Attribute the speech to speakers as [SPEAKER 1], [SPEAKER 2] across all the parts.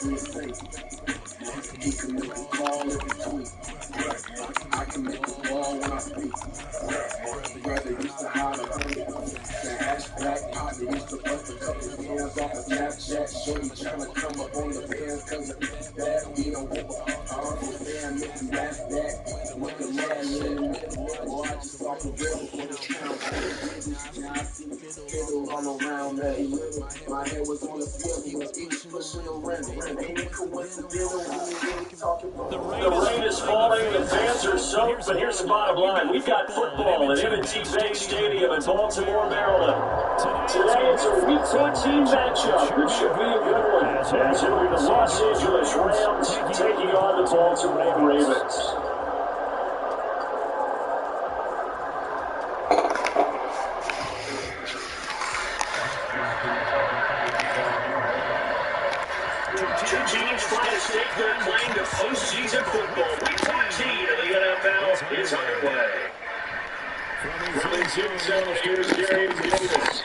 [SPEAKER 1] He can make a call every tweet. I can make a call when I speak. Brother used to holler honey. The hash black pop, they used to bust a couple hands off of Snapchat. Shorty tryna come up on the fans cause of that. We don't give a powerful man, make him laugh that. Look at mad little boy, I just walk a river for the town. Now I see fiddle all around that little. My head was on the field, he was pushing around. Ain't it coincidental when we really talking about
[SPEAKER 2] the rain is falling, the fans are soaked, but here's the bottom line. We've got football at M&T Bank Stadium in Baltimore, Maryland. Today it's a Week 14 matchup that should be a good one, as it'll be the Los Angeles Rams taking on the Baltimore Ravens. Two teams trying to stake their claim to postseason football. Week 14 of the NFL is underway. From the Zip Zone, here's Gary Davis.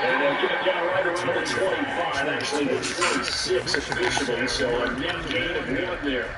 [SPEAKER 2] And they'll get it down right around the 25, actually the 26 officially, so a net gain of 1 there.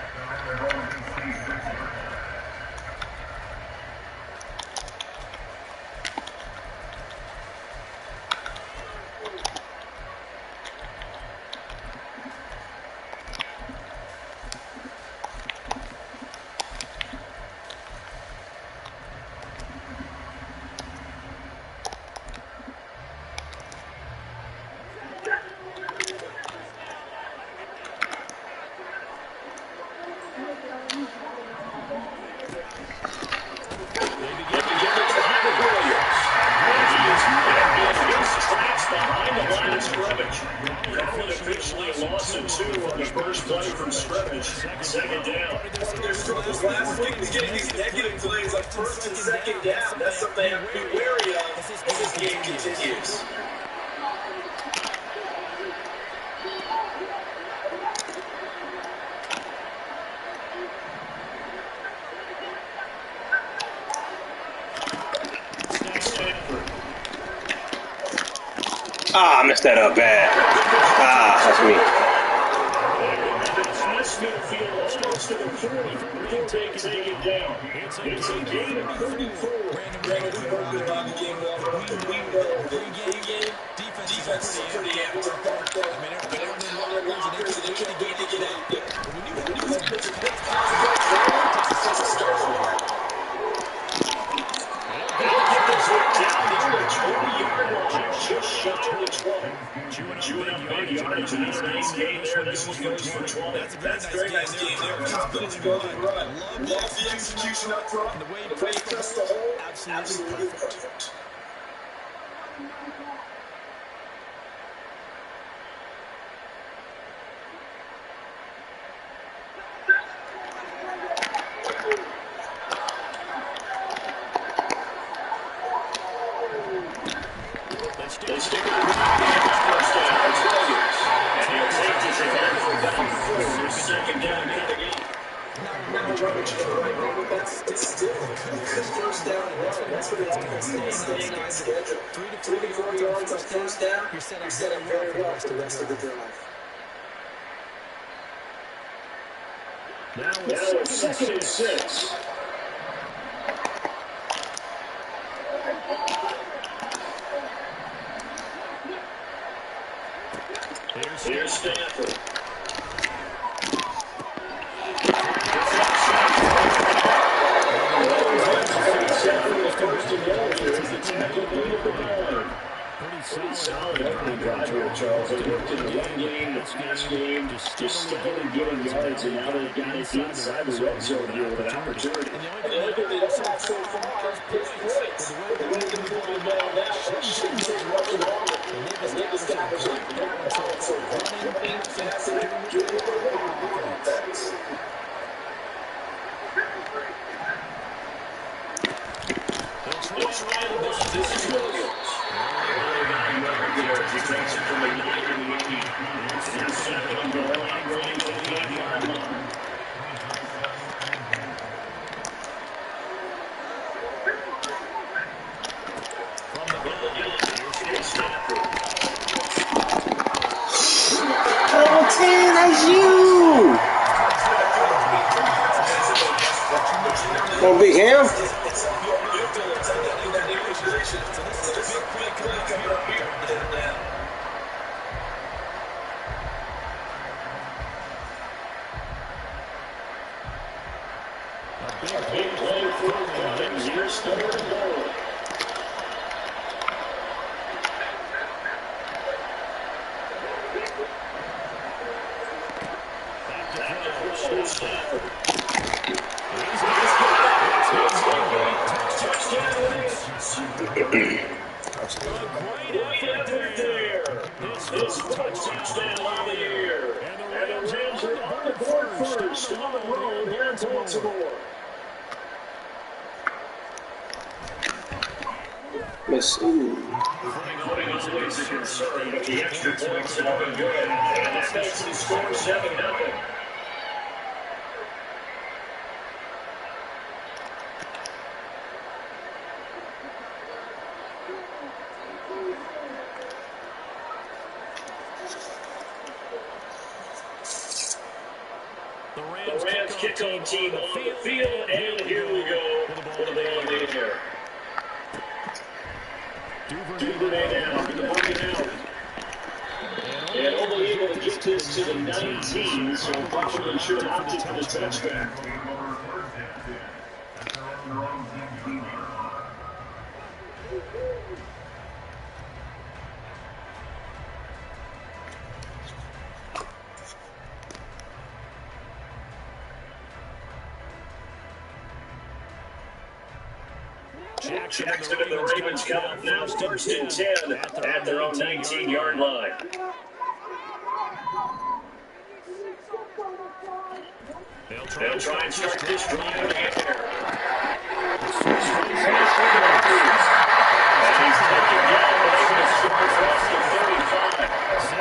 [SPEAKER 2] Officially a loss of 2 on the first play from scrimmage. Second down.
[SPEAKER 3] Their struggles last week was getting these negative plays on first and second down. That's something they have to be wary of as this game continues.
[SPEAKER 4] I messed that up bad. That's me.
[SPEAKER 2] Smithfield field almost to the 40 before they can take it down. It's a gain of 34.
[SPEAKER 3] Granted, we both been on the game well, but we know that pre-game defense is pretty amped up. I mean, they're lockers, and they're going to get out there. When you put the
[SPEAKER 2] they'll get the zip down near the 20-yard line, just shy of the 20. Chewing up big yardage, and that's a nice game there. This one goes for 20.
[SPEAKER 3] That's a very nice game there. Confidence to go and run. Love the execution up front. The way he cuts the hole, absolutely perfect.
[SPEAKER 2] They stick it to the first down. It's Williams. And he'll take this again for down 4. Second down in the game.
[SPEAKER 3] Now rummage to the right, that's still a good first down run. That's what it's going to stay on schedule. 3 to 4 yards on first down, you're set up very well for the rest of the drive.
[SPEAKER 2] Now it's second and 6. Here's Stanford. Pretty solid opening drive here, Charles. They worked in the run game, the pass game, just steadily getting yards, and now they've got it inside the red zone here with an opportunity.
[SPEAKER 3] And the only thing they don't have so far is points. The way they're going now, that shouldn't take much longer. As they establish a balance of running, passing, getting the offense.
[SPEAKER 2] Looks right of this. This is Williams. He takes it from the 9 to the 80. And 7 on the line, running to the 8-yard line. From the gun, here's Stanford.
[SPEAKER 4] on 10. That's you. Come on, Big Ham.
[SPEAKER 2] Big play for the Lions. Here's third and goal. His first touchdown of the year. And the Rams are on the board first on the road here in Baltimore.
[SPEAKER 4] Miss.
[SPEAKER 2] Putting always a concern, but the extra points have been good. And this makes the score 7-0. The Rams kickoff team on the field, and here we go with the ball in the air. Duvernay now for the marking out. And only able to get this to the 19, so probably should have opted for the touchback. Jackson and the Ravens come now first and 10 at their own 19-yard line. They'll try and start this drive in the air. And he's taken down the score across the 35.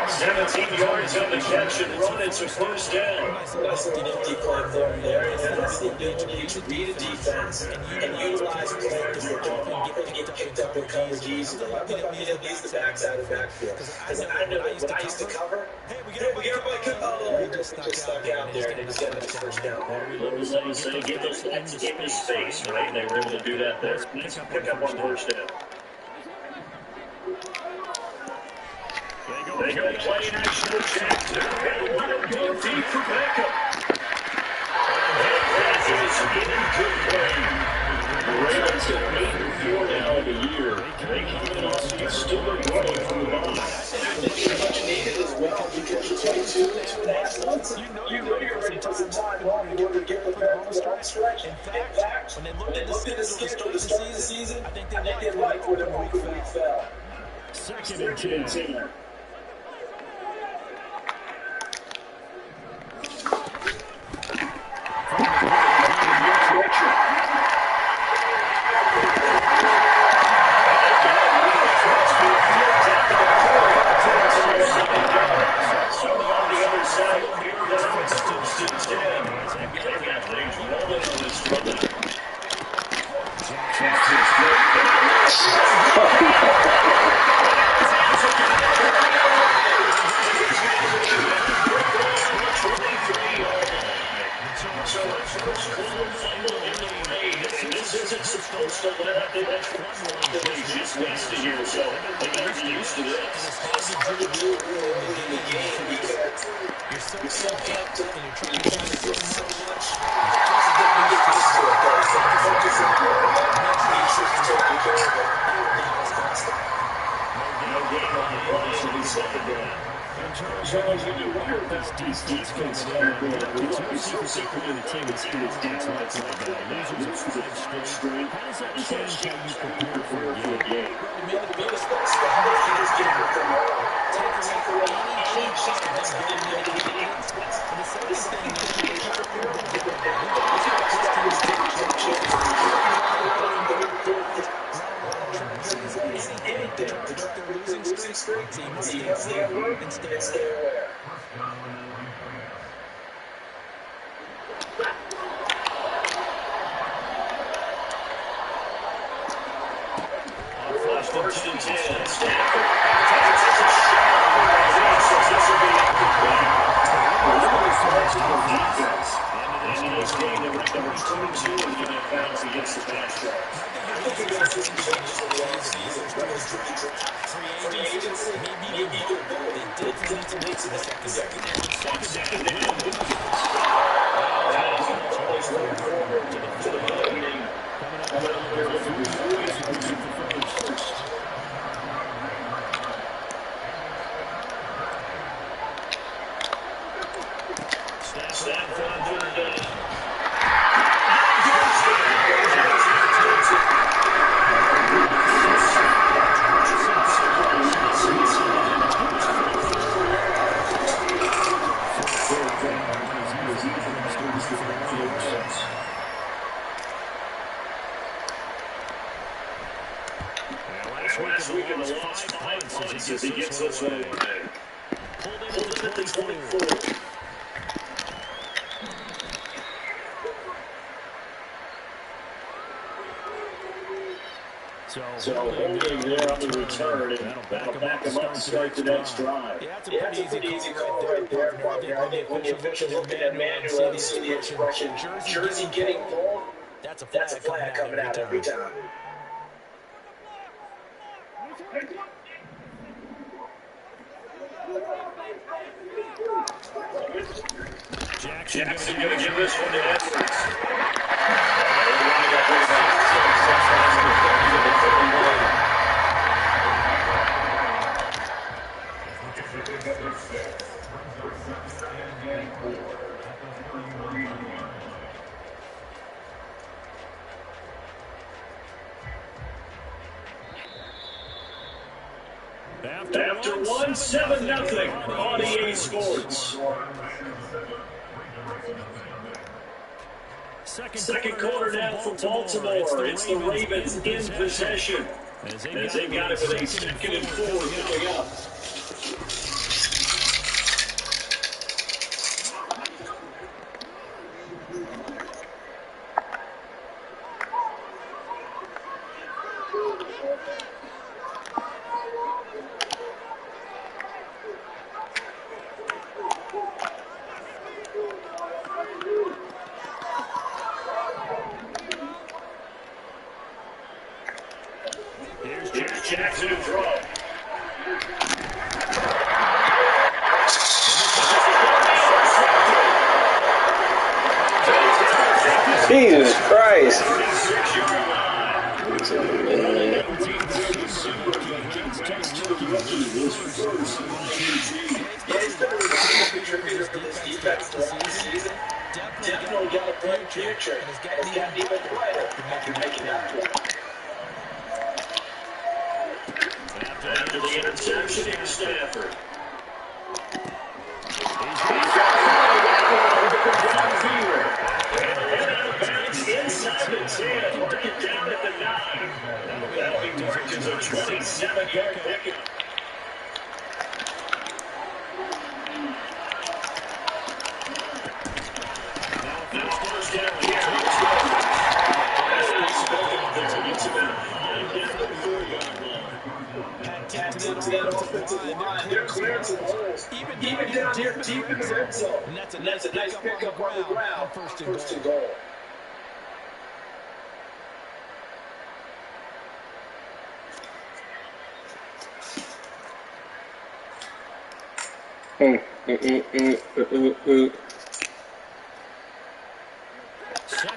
[SPEAKER 2] 17 yards on the catch and run. It's a first down.
[SPEAKER 3] Nice little empty play there. And that's the ability to read a defense and utilize players that don't often get picked up in coverage easily. I think it leads the backside of the backfield. Because I know when I used to cover, hey, we get everybody cut. Oh, he just stuck out there and it's getting the first down.
[SPEAKER 2] They say give those guys space, right? They were able to do that there. Let's pick up on first down. They go play action with Jackson. And go deep for Beckham. And that is in good play. The Ravens have 8-4 now in the year. They come in on Stewart running from the ball.
[SPEAKER 3] I think it's much needed as well because you're 2.5 months. You know you're ready to put some time on in order to get prepared for the home stretch. In fact, when they looked at the schedule to start the season, I think they liked where their week fell.
[SPEAKER 2] Second and 10. Stafford. the pass rush.
[SPEAKER 3] I think you're going to see some changes in the offseason, whether it's free agency, maybe even both. They definitely need some help in the secondary.
[SPEAKER 2] On second down,
[SPEAKER 3] Plays right corner to the middle.
[SPEAKER 1] Coming up here looking for first.
[SPEAKER 2] Stafford on third down. Last week in the lost 5 punts as he gets this one away. Pulled in at the 24. So holding there on the return, and that'll back him up to start the next drive.
[SPEAKER 3] Yeah, it's a pretty easy call right there, partner. I think when the officials look at that manual and see the expression, jersey getting pulled, that's a flag coming out every time.
[SPEAKER 2] Jackson going to give this one to Edwards. After 1, 7-0 on EA Sports. Second quarter now for Baltimore. It's the Ravens in possession as they got it with a 2nd and 4 coming up. Jackson to throw.
[SPEAKER 4] Jesus Christ.
[SPEAKER 3] Contributor for this defense this season. Definitely got a bright future and has gotten even brighter after making that play.
[SPEAKER 2] After the interception, here's Stafford. Inside the 10, working down at the 9. That'll be marked as a 27-yard pickup. Now first down here.
[SPEAKER 3] To that offensive line, they're clearing some holes, even down here deep in the red zone. And that's a nice pickup on the ground, first and goal.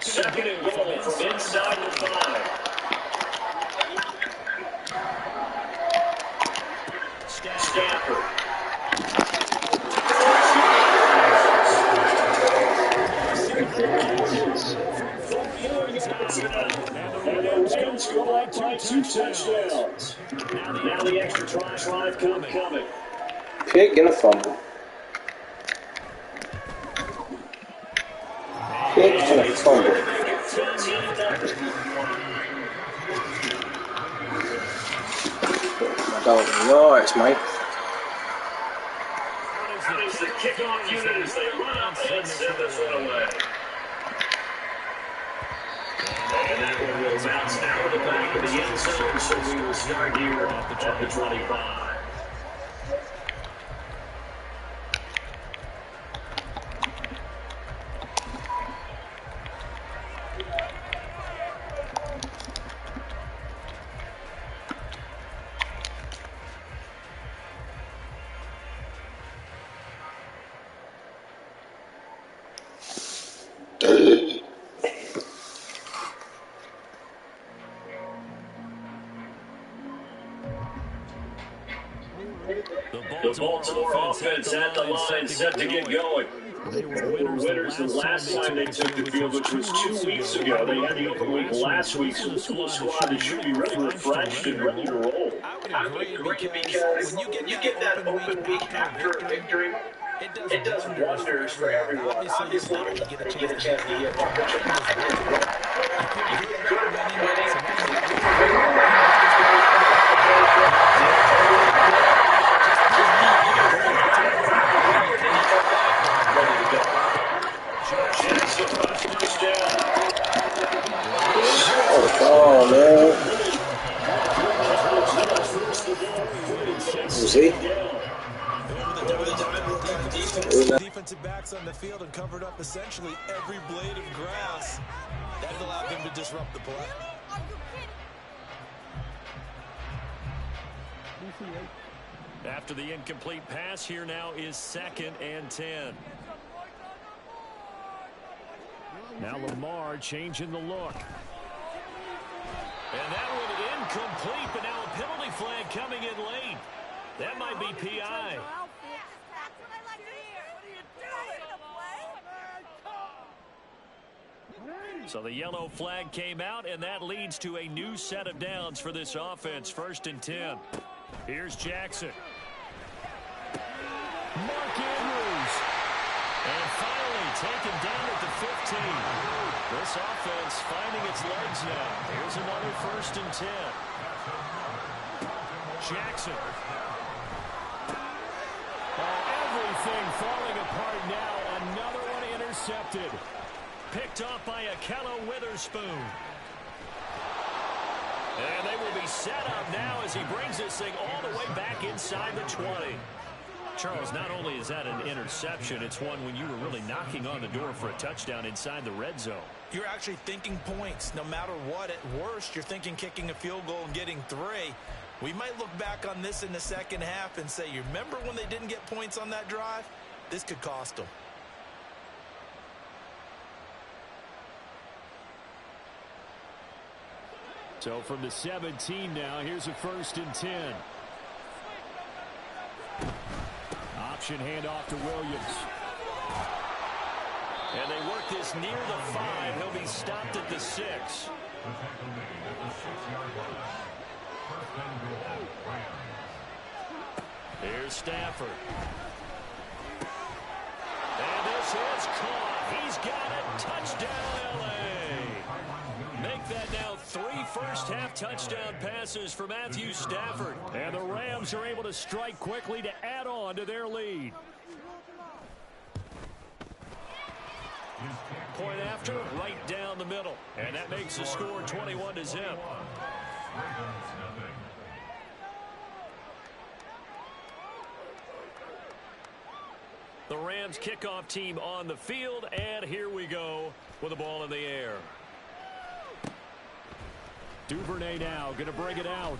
[SPEAKER 2] Second and goal from inside the 5. Stafford. And scored by 2 touchdowns. Now the extra drive coming.
[SPEAKER 4] Pick and a fumble. Pick and a fumble. Oh, yards, Mike.
[SPEAKER 2] Is the kickoff unit as they run up and send this one away. And that one will bounce out of the back of the end zone, so we will start here at the 25. The Baltimore offense at the line, set to get going. They were winners the last time they took the field, which was 2 weeks ago. They had the open week last week, so this is a squad that should be really refreshed and ready to roll.
[SPEAKER 5] I would agree because when you get that open week after a victory, it does wonders for everyone. Obviously, you get a chance to get
[SPEAKER 4] Oh, man. See?
[SPEAKER 6] Defensive backs on the field and covered up essentially every blade of grass. That allowed them to disrupt the play.
[SPEAKER 7] After the incomplete pass, here now is 2nd and 10. Now Lamar changing the look. And that one incomplete, but now a penalty flag coming in late. That might be PI. So the yellow flag came out, and that leads to a new set of downs for this offense. 1st and 10. Here's Jackson. Mark Andrews. And finally taken down at the 15. This offense finding its legs now. Here's another 1st and 10. Jackson. Oh, everything falling apart now. Another one intercepted. Picked off by Akello Witherspoon. And they will be set up now as he brings this thing all the way back inside the 20. Charles, not only is that an interception, it's one when you were really knocking on the door for a touchdown inside the red zone.
[SPEAKER 6] You're actually thinking points. No matter what, at worst, you're thinking kicking a field goal and getting 3. We might look back on this in the second half and say, you remember when they didn't get points on that drive? This could cost them.
[SPEAKER 7] So from the 17 now, here's a 1st and 10. Option handoff to Williams. And they work this near the 5. He'll be stopped at the 6. Here's Stafford. And this is caught. He's got it. Touchdown, L.A. Make that now 3 first-half touchdown passes for Matthew Stafford. And the Rams are able to strike quickly to add on to their lead. Point after, right down the middle. And that makes the score 21-0. The Rams kickoff team on the field, and here we go with the ball in the air. Duvernay now going to bring it out.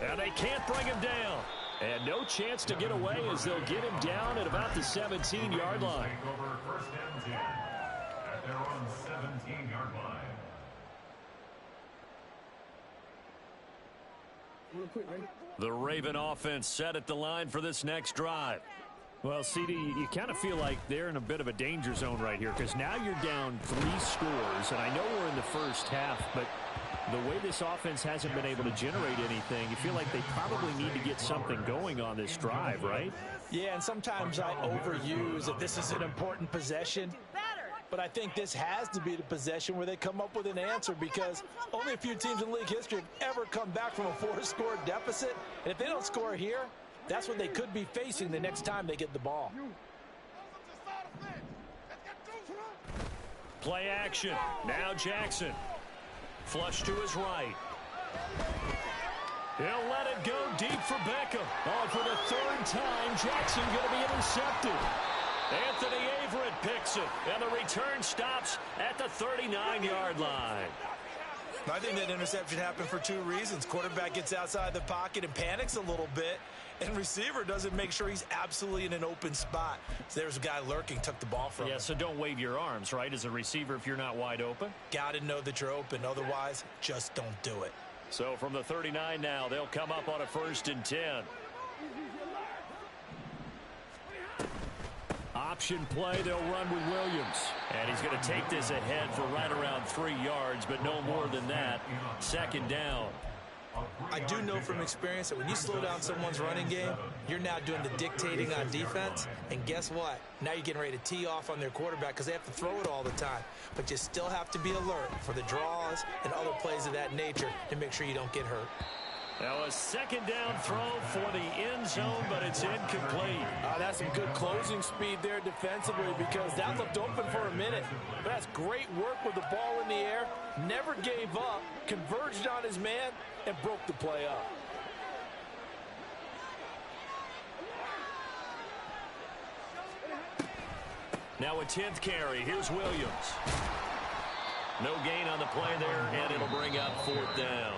[SPEAKER 7] And they can't bring him down. And no chance to get away as they'll get him down at about the 17-yard line.
[SPEAKER 8] First and 10 at their own 17-yard line.
[SPEAKER 7] The Raven offense set at the line for this next drive. Well, CD, you kind of feel like they're in a bit of a danger zone right here because now you're down 3 scores, and I know we're in the first half, but the way this offense hasn't been able to generate anything, you feel like they probably need to get something going on this drive, right?
[SPEAKER 6] Yeah, and sometimes I overuse that this is an important possession. But I think this has to be the possession where they come up with an answer because only a few teams in league history have ever come back from a 4-score deficit. And if they don't score here, that's what they could be facing the next time they get the ball.
[SPEAKER 7] Play action. Now Jackson. Flush to his right. He'll let it go deep for Beckham. Oh, for the 3rd time, Jackson going to be intercepted. Anthony Averett picks it, and the return stops at the 39-yard line.
[SPEAKER 6] I think that interception happened for 2 reasons. Quarterback gets outside the pocket and panics a little bit, And receiver doesn't make sure he's absolutely in an open spot. So there's a guy lurking, took the ball from him.
[SPEAKER 7] Yeah, so don't wave your arms, right, as a receiver if you're not wide open.
[SPEAKER 6] Got to know that you're open. Otherwise, just don't do it.
[SPEAKER 7] So from the 39 now, they'll come up on a 1st and 10. Option play, they'll run with Williams. And he's going to take this ahead for right around 3 yards, but no more than that. 2nd down.
[SPEAKER 6] I do know from experience that when you slow down someone's running game, you're now doing the dictating on defense. And guess what? Now you're getting ready to tee off on their quarterback because they have to throw it all the time. But you still have to be alert for the draws and other plays of that nature to make sure you don't get hurt.
[SPEAKER 7] Now a 2nd down throw for the end zone, but it's incomplete.
[SPEAKER 6] That's some good closing speed there defensively because that looked open for a minute. But that's great work with the ball in the air. Never gave up, converged on his man, and broke the play up.
[SPEAKER 7] Now a 10th carry. Here's Williams. No gain on the play there, and it'll bring up 4th down.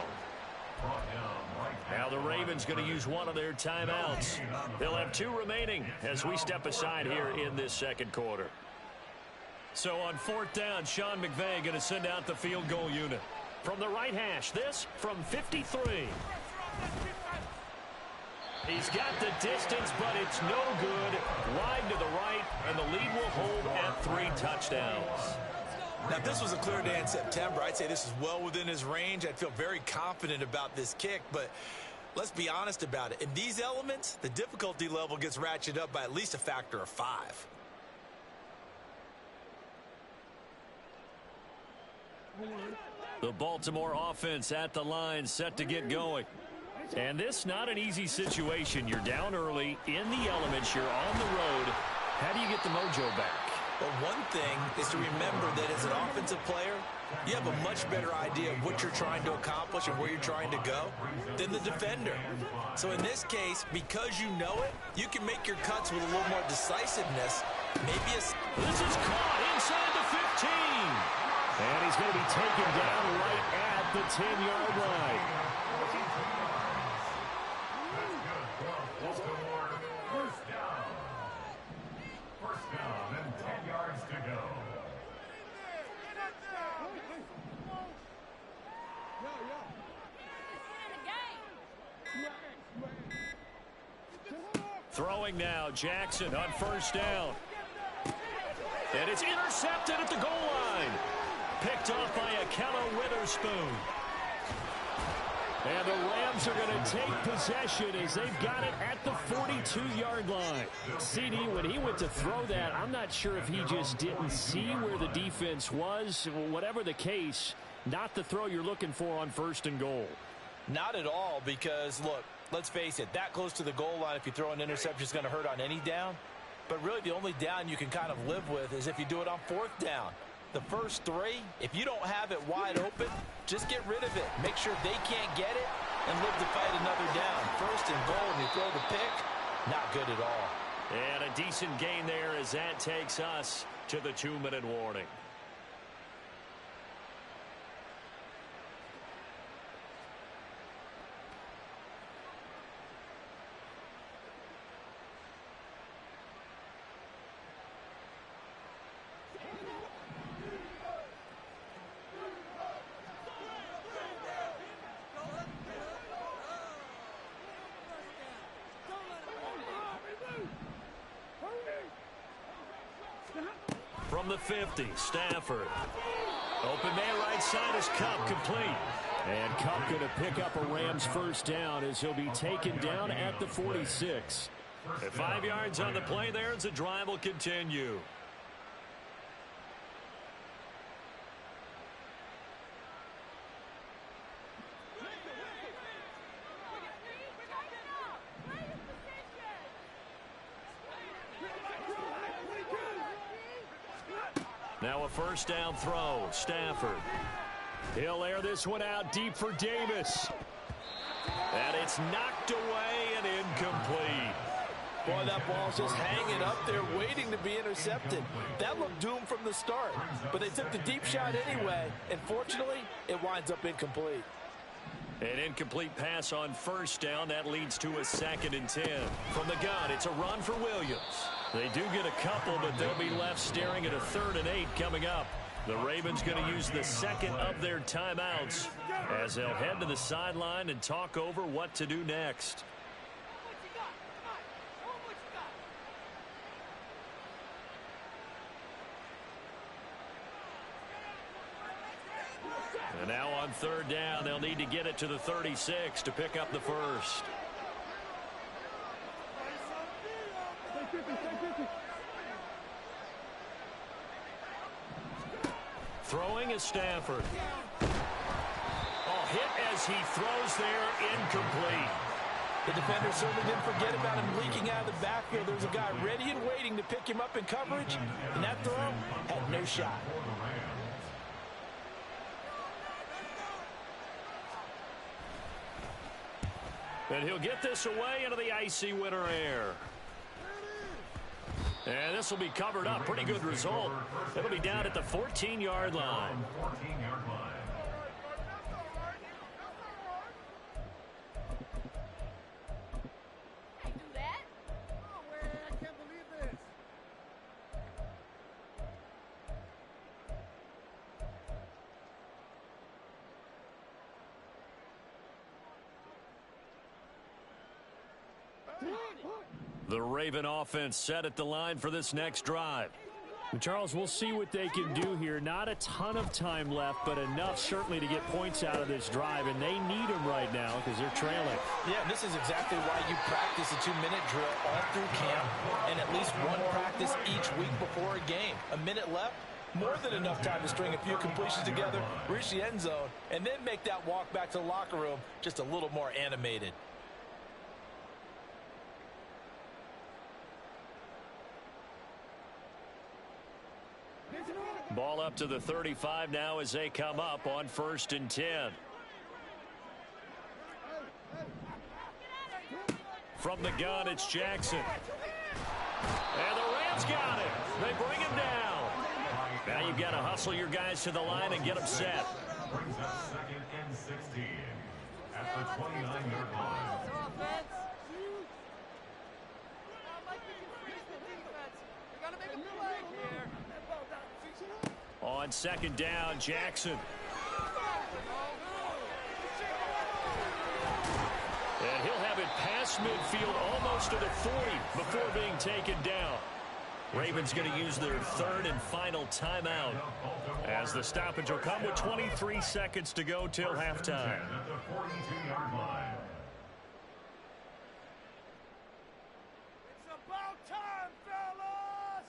[SPEAKER 7] Now the Ravens going to use one of their timeouts. They'll have 2 remaining as we step aside here in this 2nd quarter. So on 4th down, Sean McVay going to send out the field goal unit. From the right hash, this from 53. He's got the distance, but it's no good. Wide to the right, and the lead will hold at 3 touchdowns.
[SPEAKER 6] Now, if this was a clear day in September, I'd say this is well within his range. I'd feel very confident about this kick, but let's be honest about it. In these elements, the difficulty level gets ratcheted up by at least a factor of 5.
[SPEAKER 7] The Baltimore offense at the line, set to get going. And this not an easy situation. You're down early, in the elements, you're on the road. How do you get the mojo back?
[SPEAKER 6] Well, one thing is to remember that as an offensive player, you have a much better idea of what you're trying to accomplish and where you're trying to go than the defender. So in this case, because you know it, you can make your cuts with a little more decisiveness.
[SPEAKER 7] This is caught inside the 15. And he's going to be taken down right at the 10-yard line.
[SPEAKER 8] First down and 10 yards to go.
[SPEAKER 7] Throwing now, Jackson on 1st down. And it's intercepted at the goal line. Picked off by Akello Witherspoon. And the Rams are going to take possession as they've got it at the 42-yard line. CD, when he went to throw that, I'm not sure if he just didn't see where the defense was. Whatever the case, not the throw you're looking for on 1st and goal.
[SPEAKER 6] Not at all, because, look, let's face it, that close to the goal line, if you throw an interception, is going to hurt on any down. But really, the only down you can kind of live with is if you do it on 4th down. The first 3, if you don't have it wide open, just get rid of it. Make sure they can't get it and live to fight another down. 1st and goal, and you throw the pick, not good at all.
[SPEAKER 7] And a decent gain there as that takes us to the 2-minute warning. From the 50, Stafford. Open man right side is Kupp, complete. And Kupp going to pick up a Rams 1st down as he'll be taken down at the 46. At 5 yards on the play there as the drive will continue. Now a 1st down throw, Stafford. He'll air this one out deep for Davis. And it's knocked away and incomplete.
[SPEAKER 6] Boy, that ball's just hanging up there waiting to be intercepted. That looked doomed from the start, but they took the deep shot anyway, and fortunately, it winds up incomplete.
[SPEAKER 7] An incomplete pass on first down. That leads to a 2nd and 10. From the gun, it's a run for Williams. They do get a couple, but they'll be left staring at a 3rd and 8 coming up. The Ravens going to use the 2nd of their timeouts as they'll head to the sideline and talk over what to do next. And now on 3rd down, they'll need to get it to the 36 to pick up the first. Throwing is Stafford. Oh, hit as he throws there, incomplete.
[SPEAKER 6] The defender certainly didn't forget about him leaking out of the backfield. There's a guy ready and waiting to pick him up in coverage, and that throw had no shot.
[SPEAKER 7] And he'll get this away into the icy winter air. And this will be covered up. Pretty good result. It'll be down at the 14-yard line. The Raven offense set at the line for this next drive. And Charles, we'll see what they can do here. Not a ton of time left, but enough certainly to get points out of this drive, and they need them right now because they're trailing.
[SPEAKER 6] Yeah, and this is exactly why you practice a 2-minute drill all through camp and at least one practice each week before a game. A minute left, more than enough time to string a few completions together, reach the end zone, and then make that walk back to the locker room just a little more animated.
[SPEAKER 7] Ball up to the 35 now as they come up on 1st and 10. From the gun, it's Jackson. And the Rams got it. They bring him down. Now you've got to hustle your guys to the line and get them set.
[SPEAKER 8] Brings up 2nd and 16 at the 29-yard line.
[SPEAKER 7] On 2nd down, Jackson. And he'll have it past midfield almost to the 40 before being taken down. Ravens going to use their 3rd and final timeout as the stoppage will come with 23 seconds to go till halftime.
[SPEAKER 8] At the 42-yard line.
[SPEAKER 9] It's about time, fellas!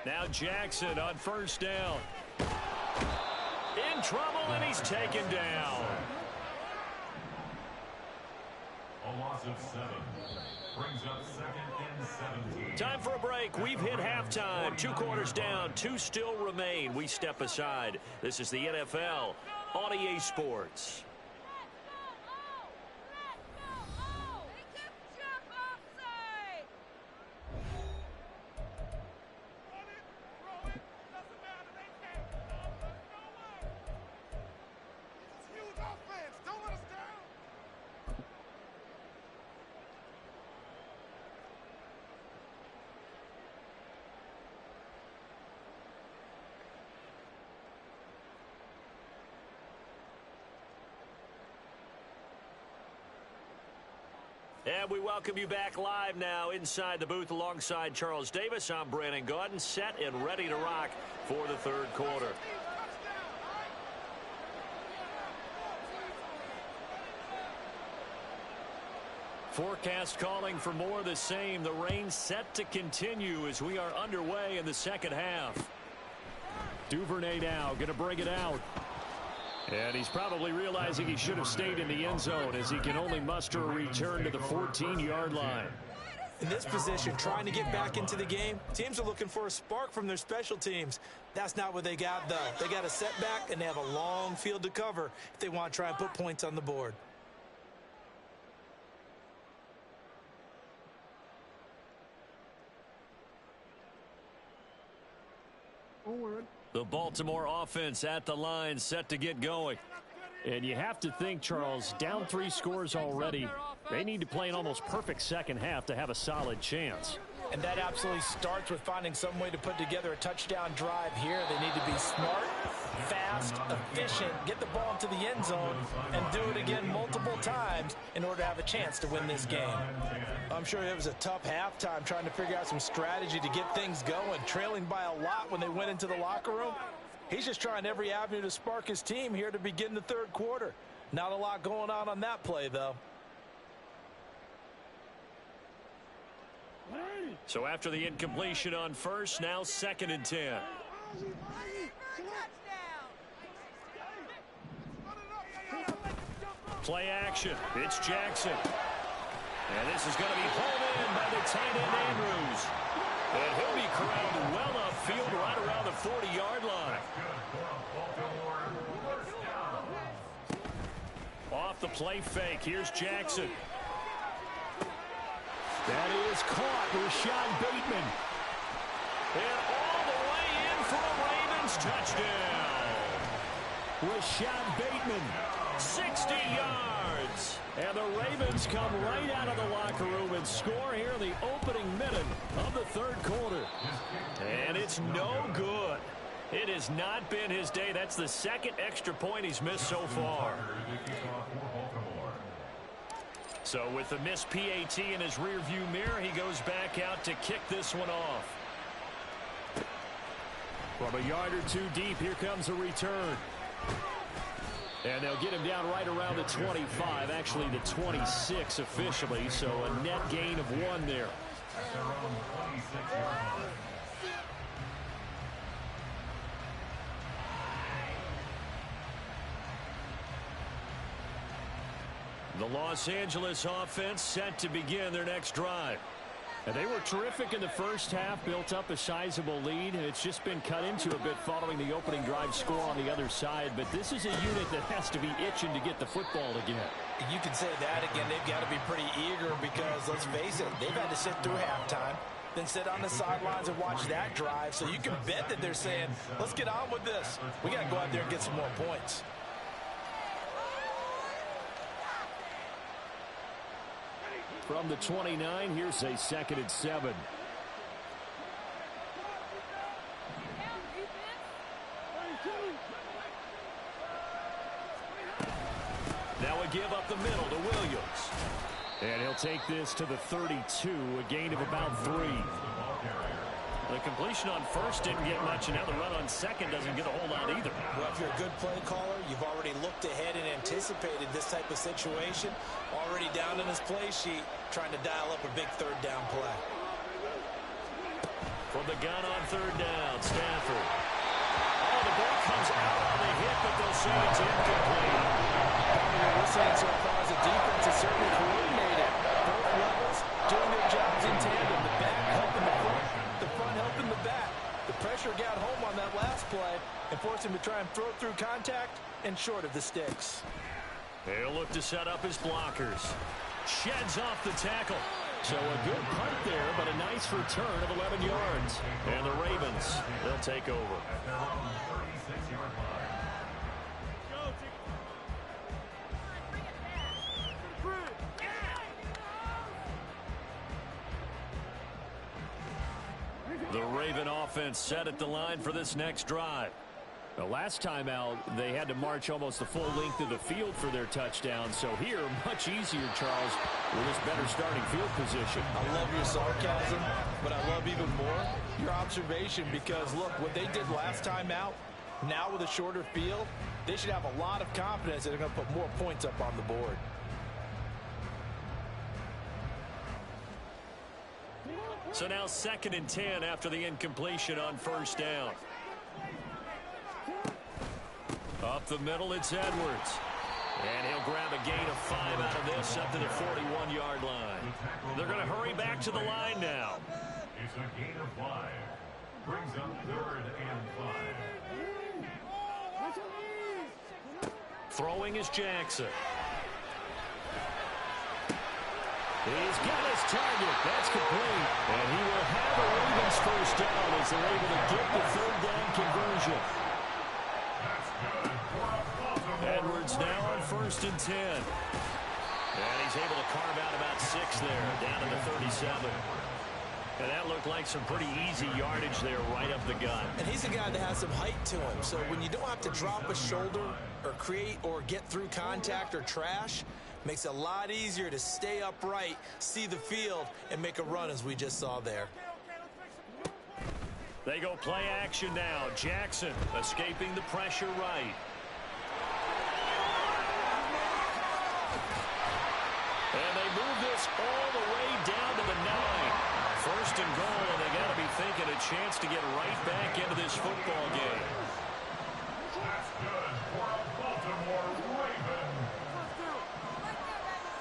[SPEAKER 7] Now Jackson on 1st down. In trouble, and he's taken down.
[SPEAKER 8] A loss of 7. Brings up 2nd and 17.
[SPEAKER 7] Time for a break. We've hit halftime. 2 quarters down. 2 still remain. We step aside. This is the NFL on EA Sports. And we welcome you back live now inside the booth alongside Charles Davis. I'm Brandon Gaudin, set and ready to rock for the 3rd quarter. Forecast calling for more of the same. The rain set to continue as we are underway in the 2nd half. Duvernay now going to bring it out. And he's probably realizing he should have stayed in the end zone as he can only muster a return to the 14-yard line.
[SPEAKER 6] In this position, trying to get back into the game, teams are looking for a spark from their special teams. That's not what they got, though. They got a setback, and they have a long field to cover if they want to try and put points on the board.
[SPEAKER 7] The Baltimore offense at the line, set to get going.
[SPEAKER 10] And you have to think, Charles, down 3 scores already. They need to play an almost perfect second half to have a solid chance.
[SPEAKER 6] And that absolutely starts with finding some way to put together a touchdown drive here. They need to be smart, fast, efficient, get the ball into the end zone, and do it again multiple times in order to have a chance to win this game. I'm sure it was a tough halftime trying to figure out some strategy to get things going, trailing by a lot when they went into the locker room. He's just trying every avenue to spark his team here to begin the third quarter. Not a lot going on that play, though.
[SPEAKER 7] So after the incompletion on first, now 2nd and 10. Play action. It's Jackson. And this is going to be hauled in by the tight end Andrews. And he'll be corralled well upfield right around the 40-yard line. Off the play fake. Here's Jackson.
[SPEAKER 10] That is caught. Rashad Bateman.
[SPEAKER 7] And all the way in for a Ravens touchdown.
[SPEAKER 10] Rashad Bateman.
[SPEAKER 7] 60 yards.
[SPEAKER 10] And the Ravens come right out of the locker room and score here in the opening minute of the third quarter.
[SPEAKER 7] And it's no good. It has not been his day. That's the 2nd extra point he's missed so far. So with the missed PAT in his rearview mirror, he goes back out to kick this one off.
[SPEAKER 10] From a yard or 2 deep, here comes a return. And they'll get him down right around the 25, actually the 26 officially, so a net gain of 1 there.
[SPEAKER 7] The Los Angeles offense set to begin their next drive.
[SPEAKER 10] And they were terrific in the first half, built up a sizable lead, and it's just been cut into a bit following the opening drive score on the other side. But this is a unit that has to be itching to get the football again.
[SPEAKER 6] You can say that again. They've got to be pretty eager because, let's face it, they've had to sit through halftime, then sit on the sidelines and watch that drive. So you can bet that they're saying, let's get on with this. We got to go out there and get some more points.
[SPEAKER 10] From the 29, here's a 2nd and 7.
[SPEAKER 7] Now a give up the middle to Williams.
[SPEAKER 10] And he'll take this to the 32, a gain of about 3.
[SPEAKER 7] The completion on first didn't get much, and now the run on second doesn't get a whole lot either.
[SPEAKER 6] Well, if you're a good play caller, you've already looked ahead and anticipated this type of situation. Already down in his play sheet, trying to dial up a big third down play.
[SPEAKER 7] From the gun on third down, Stafford. Oh, the ball comes out on the hit, but they'll say it's incomplete.
[SPEAKER 6] What we're seeing so far is the defense is certainly coordinated. Both levels doing their jobs in tandem. The back helping the front. The front helping the back. The pressure got home on that last play and forced him to try and throw through contact and short of the sticks.
[SPEAKER 7] He'll look to set up his blockers. Sheds off the tackle.
[SPEAKER 10] So a good punt there, but a nice return of 11 yards.
[SPEAKER 7] And the Ravens, they'll take over. The Raven offense set at the line for this next drive.
[SPEAKER 10] The last time out, they had to march almost the full length of the field for their touchdown. So here, much easier, Charles, with this better starting field position.
[SPEAKER 6] I love your sarcasm, but I love even more your observation because, look, what they did last time out, now with a shorter field, they should have a lot of confidence that they're going to put more points up on the board.
[SPEAKER 7] So now 2nd and 10 after the incompletion on first down. Up the middle, it's Edwards. And he'll grab a gain of 5 out of this up to the 41-yard line. They're going to hurry back to the line now.
[SPEAKER 8] It's a gain of 5. Brings up 3rd and 5.
[SPEAKER 7] Throwing is Jackson.
[SPEAKER 10] He's got his target. That's complete. And he will have a Ravens first down as they're able to get the third down conversion. Edwards now on 1st and 10. And he's able to carve out about 6 there, down to the 37. And that looked like some pretty easy yardage there right up the gut.
[SPEAKER 6] And he's a guy that has some height to him. So when you don't have to drop a shoulder or create or get through contact or trash, makes it a lot easier to stay upright, see the field, and make a run as we just saw there.
[SPEAKER 10] They go play action now. Jackson escaping the pressure right. And they move this all the way down to the 9. 1st and goal, and they got to be thinking a chance to get right back into this football game.
[SPEAKER 8] That's good for a Baltimore Raven.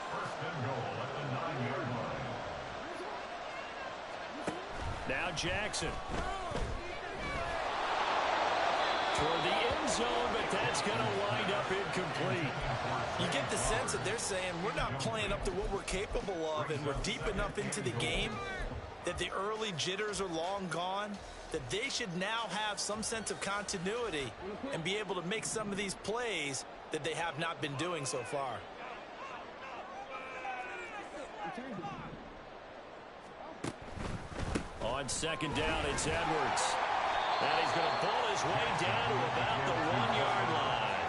[SPEAKER 8] 1st and goal at the 9-yard line.
[SPEAKER 10] Now Jackson. Toward the end zone, but that's going to wind up incomplete.
[SPEAKER 6] You get the sense that they're saying we're not playing up to what we're capable of, and we're deep enough into the game that the early jitters are long gone, that they should now have some sense of continuity and be able to make some of these plays that they have not been doing so far.
[SPEAKER 10] On 2nd down, it's Edwards. And he's going to pull his way down to about the 1-yard line.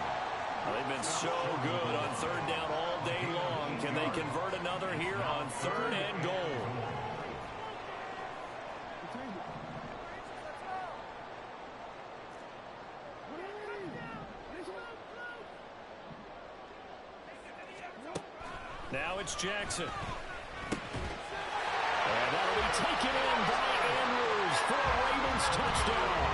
[SPEAKER 10] They've been so good on 3rd down all day long. Can they convert another here on 3rd and goal? Now it's Jackson. And that'll be taken in by Andrews for a Ravens touchdown.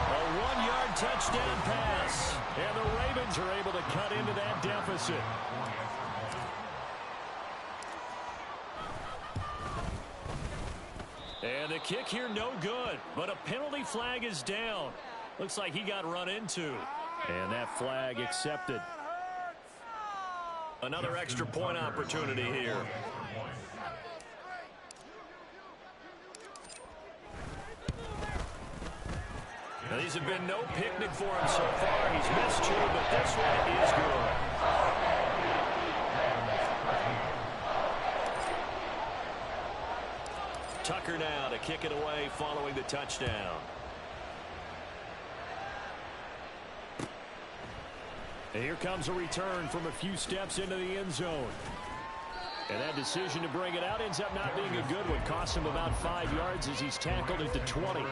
[SPEAKER 10] A 1-yard touchdown pass. And the Ravens are able to cut into that deficit. And the kick here no good. But a penalty flag is down. Looks like he got run into. And that flag accepted. Another extra point opportunity here. Now, these have been no picnic for him so far. He's missed 2, but this one is good. Tucker now to kick it away following the touchdown. And here comes a return from a few steps into the end zone. And that decision to bring it out ends up not being a good one. Costs him about 5 yards as he's tackled at the 20.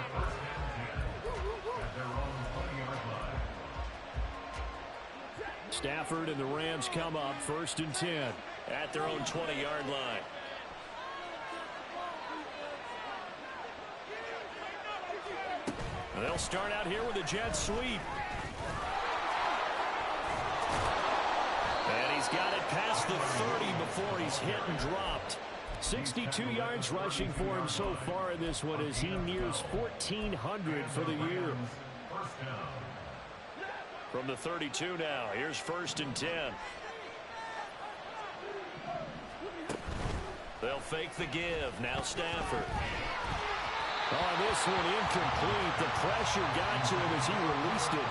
[SPEAKER 10] Stafford and the Rams come up 1st and 10 at their own 20-yard line. And they'll start out here with a jet sweep. And he's got it past the 30 before he's hit and dropped. 62 yards rushing for him so far in this one as he nears 1,400 for the year. From the 32 now, here's 1st and 10. They'll fake the give. Now Stafford. Oh, this one incomplete. The pressure got to him as he released it.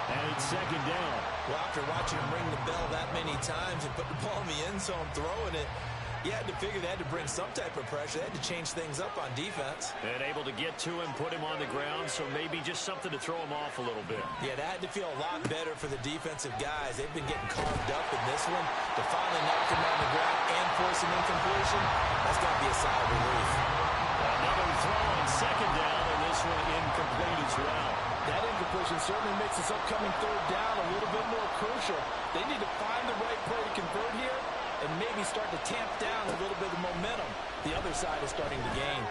[SPEAKER 10] And it's 2nd down.
[SPEAKER 6] Well, after watching him ring the bell that many times and put the ball in the end zone throwing it, you had to figure they had to bring some type of pressure. They had to change things up on defense.
[SPEAKER 10] And able to get to him, put him on the ground, so maybe just something to throw him off a little bit.
[SPEAKER 6] Yeah, that had to feel a lot better for the defensive guys. They've been getting carved up in this one. To finally knock him on the ground and force an incompletion, that's got to be a sigh of relief.
[SPEAKER 10] Another throw on 2nd down, and this one incomplete as well.
[SPEAKER 6] That incompletion certainly makes this upcoming 3rd down a little bit more crucial. They need to find the right play to convert here and maybe start to tamp down a little bit of momentum. The other side is starting to gain.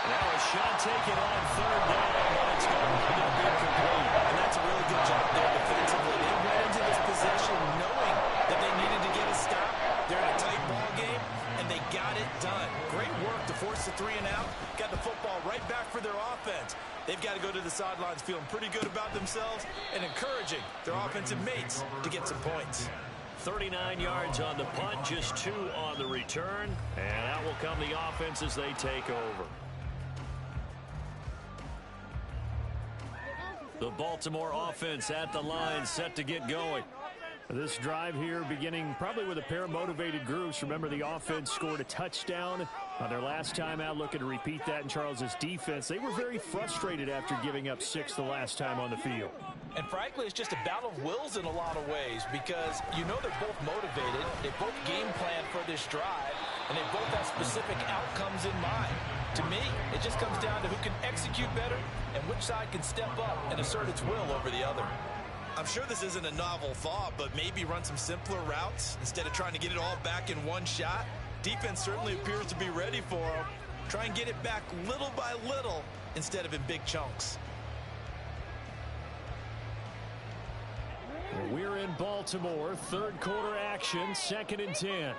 [SPEAKER 10] Now a shot taken on 3rd down, but it's going to end up incomplete.
[SPEAKER 6] And that's a really good job there defensively. They went into this possession knowing that they needed to get a stop. They're in a tight ball game, and they got it done. Great work to force the 3 and out. Got the football right back for their offense. They've got to go to the sidelines feeling pretty good about themselves and encouraging their offensive mates to get some points.
[SPEAKER 10] 39 yards on the punt, just 2 on the return. And out will come the offense as they take over. The Baltimore offense at the line, set to get going.
[SPEAKER 7] This drive here beginning probably with a pair of motivated groups. Remember, the offense scored a touchdown on their last time out, looking to repeat that in Charles's defense. They were very frustrated after giving up 6 the last time on the field.
[SPEAKER 6] And frankly, it's just a battle of wills in a lot of ways because you know they're both motivated. They both game plan for this drive, and they both have specific outcomes in mind. To me, it just comes down to who can execute better and which side can step up and assert its will over the other.
[SPEAKER 5] I'm sure this isn't a novel thought, but maybe run some simpler routes instead of trying to get it all back in one shot. Defense certainly appears to be ready for them. Try and get it back little by little instead of in big chunks.
[SPEAKER 7] We're in Baltimore, third quarter action, 2nd and 10.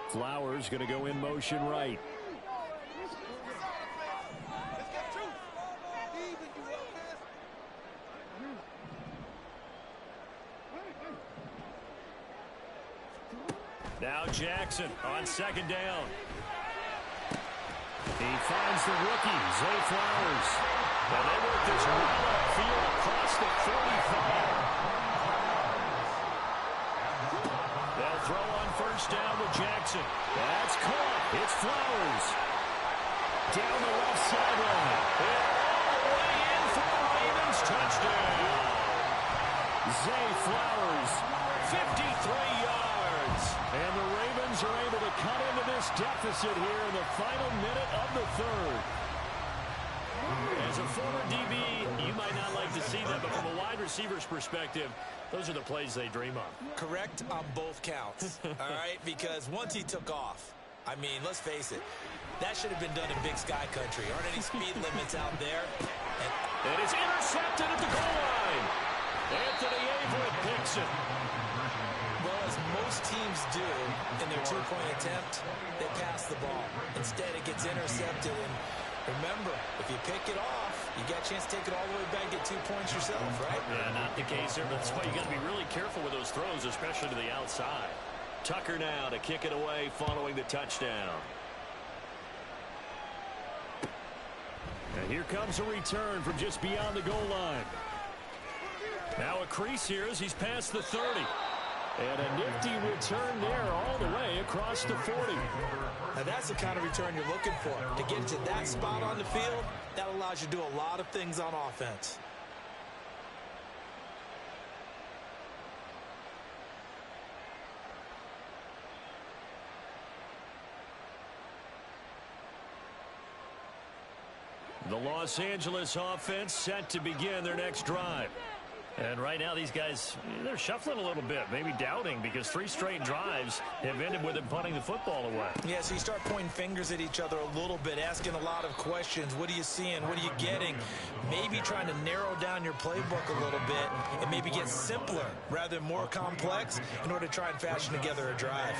[SPEAKER 7] Flowers going to go in motion right. Now Jackson on 2nd down. He finds the rookie, Zay Flowers. And they work this right upfield across the 45. They'll throw on 1st down with Jackson. That's caught. It's Flowers. Down the left sideline. And all the way in for the Ravens. Touchdown. Zay Flowers, 53 yards. And the Ravens are able to cut into this deficit here in the final minute of the 3rd.
[SPEAKER 10] As a former DB, you might not like to see that, but from a wide receiver's perspective, those are the plays they dream of.
[SPEAKER 5] Correct on both counts, all right? Because once he took off, I mean, let's face it, that should have been done in Big Sky Country. Aren't any speed limits out there?
[SPEAKER 10] And it's intercepted at the goal line. Anthony Averett picks it.
[SPEAKER 5] Well, as most teams do in their 2-point attempt, they pass the ball. Instead, it gets intercepted. And remember, if you pick it off, you got a chance to take it all the way back, get 2 points yourself, right?
[SPEAKER 10] Yeah, not the case there, but that's why you got to be really careful with those throws, especially to the outside. Tucker now to kick it away following the touchdown.
[SPEAKER 7] And here comes a return from just beyond the goal line. Now a crease here as he's past the 30. And a nifty return there all the way across the 40.
[SPEAKER 5] Now that's the kind of return you're looking for. To get to that spot on the field, that allows you to do a lot of things on offense.
[SPEAKER 7] The Los Angeles offense set to begin their next drive.
[SPEAKER 10] And right now these guys, they're shuffling a little bit, maybe doubting, because 3 straight drives have ended with them punting the football away.
[SPEAKER 5] Yeah, so you start pointing fingers at each other a little bit, asking a lot of questions. What are you seeing? What are you getting? Maybe trying to narrow down your playbook a little bit and maybe get simpler rather than more complex in order to try and fashion together a drive.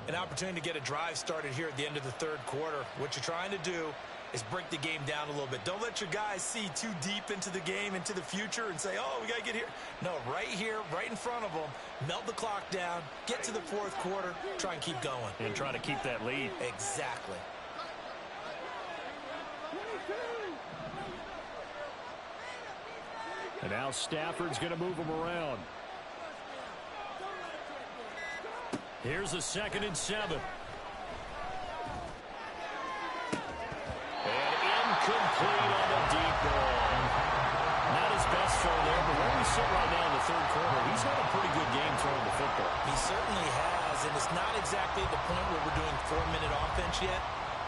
[SPEAKER 5] An opportunity to get a drive started here at the end of the 3rd quarter. What you're trying to do is break the game down a little bit. Don't let your guys see too deep into the game, into the future, and say, oh, we got to get here. No, right here, right in front of them, melt the clock down, get to the 4th quarter, try and keep going.
[SPEAKER 10] And try to keep that lead.
[SPEAKER 5] Exactly.
[SPEAKER 7] And now Stafford's going to move him around. Here's a 2nd and 7.
[SPEAKER 10] Complete on the deep ball. Not his best throw there, but where we sit right now in the 3rd quarter, he's had a pretty good game throwing the football.
[SPEAKER 5] He certainly has, and it's not exactly the point where we're doing 4-minute offense yet,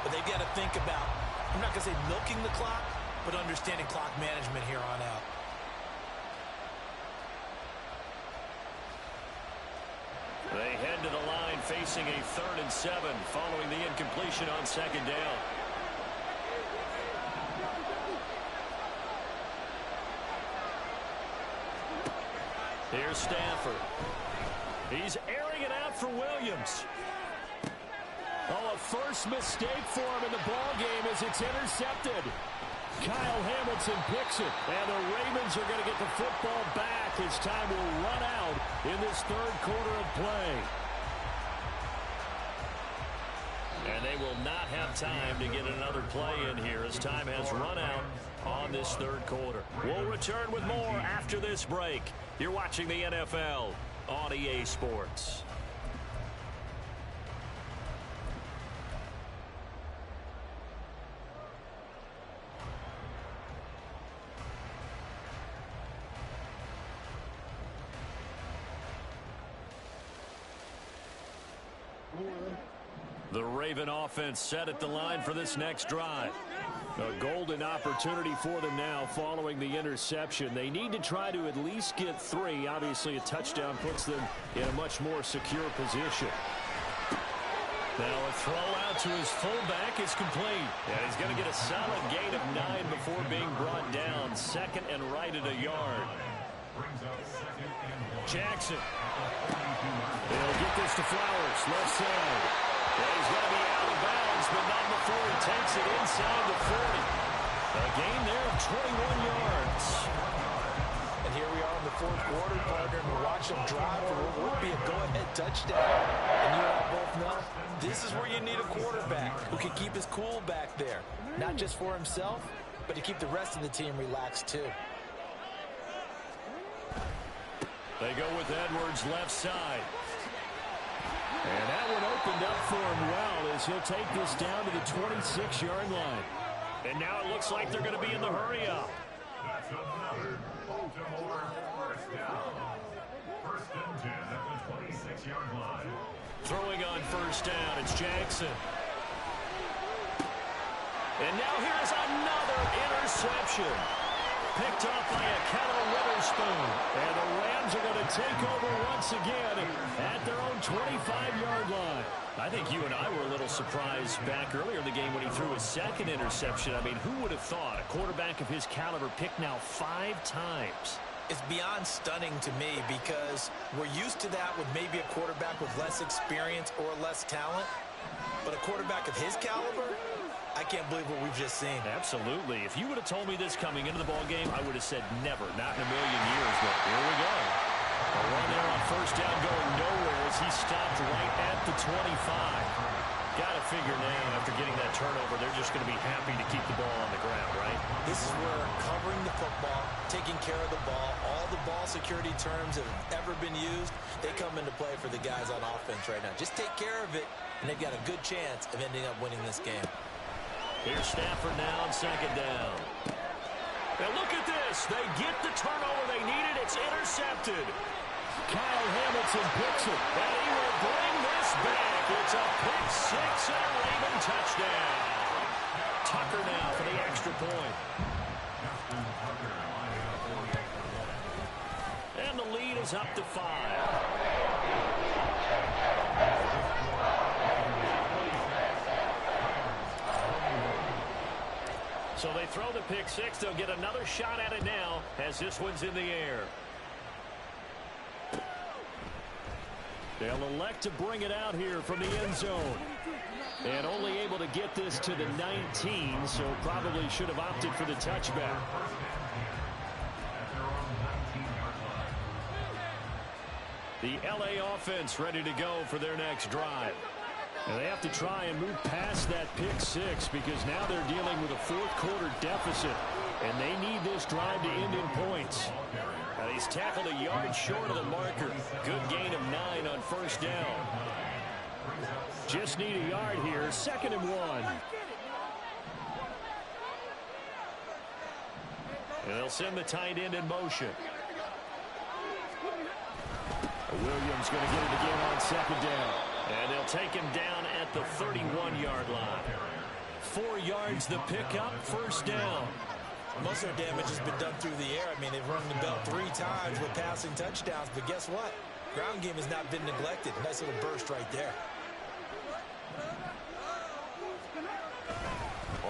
[SPEAKER 5] but they've got to think about, I'm not going to say milking the clock, but understanding clock management here on out.
[SPEAKER 10] They head to the line facing a 3rd and 7 following the incompletion on 2nd down. Here's Stafford. He's airing it out for Williams.
[SPEAKER 7] Oh, a first mistake for him in the ball game as it's intercepted. Kyle Hamilton picks it, and the Ravens are going to get the football back as time will run out in this third quarter of play. And they will not have time to get another play in here as time has run out on this third quarter. We'll return with more after this break. You're watching the NFL on EA Sports. The Raven offense set at the line for this next drive. A golden opportunity for them now following the interception. They need to try to at least get 3. Obviously, a touchdown puts them in a much more secure position. Now a throw out to his fullback is complete. And he's going to get a solid gain of 9 before being brought down. Second and right at a yard. Jackson. They'll get this to Flowers, left side. And he's going to be out of bounds, but not before he takes it inside the 40. A gain there of 21 yards.
[SPEAKER 6] And here we are in the fourth quarter, partner, and we're watching them drive for what would be a go-ahead touchdown. And you and I both know this is where you need a quarterback who can keep his cool back there. Not just for himself, but to keep the rest of the team relaxed too.
[SPEAKER 7] They go with Edwards left side. And that one opened up for him well as he'll take this down to the 26-yard line. And now it looks like they're going to be in the hurry-up.
[SPEAKER 8] That's another Baltimore first down. First and 10 at the 26-yard line.
[SPEAKER 7] Throwing on first down, it's Jackson. And now here's another interception. Picked up by Akello Witherspoon. And the Rams are going to take over once again at their own 25-yard line. I think you and I were a little surprised back earlier in the game when he threw his second interception. I mean, who would have thought a quarterback of his caliber picked now 5 times?
[SPEAKER 6] It's beyond stunning to me because we're used to that with maybe a quarterback with less experience or less talent. But a quarterback of his caliber, I can't believe what we've just seen.
[SPEAKER 7] Absolutely. If you would have told me this coming into the ballgame, I would have said never, not in a million years. But here we go. A run there on first down going nowhere as he stopped right at the 25. Got to figure now, after getting that turnover, they're just going to be happy to keep the ball on the ground, right?
[SPEAKER 6] This is where covering the football, taking care of the ball, all the ball security terms that have ever been used, they come into play for the guys on offense right now. Just take care of it, and they've got a good chance of ending up winning this game.
[SPEAKER 7] Here's Stafford now on second down. Now look at this. They get the turnover they needed. It's intercepted. Kyle Hamilton picks it. And he will bring this back. It's a pick six and a Raven touchdown. Tucker now for the extra point. And the lead is up to 5. So they throw the pick six. They'll get another shot at it now as this one's in the air. They'll elect to bring it out here from the end zone. And only able to get this to the 19, so probably should have opted for the touchback. The LA offense ready to go for their next drive. And they have to try and move past that pick six because now they're dealing with a fourth quarter deficit. And they need this drive to end in points. He's tackled a yard short of the marker. Good gain of 9 on first down. Just need a yard here. 2nd and 1. And they'll send the tight end in motion. Williams going to get it again on 2nd down. And they'll take him down at the 31-yard line. 4 yards the pickup, first down.
[SPEAKER 6] Most of their damage has been done through the air. I mean, they've run the bell 3 times with passing touchdowns, but guess what? Ground game has not been neglected. Nice little burst right there.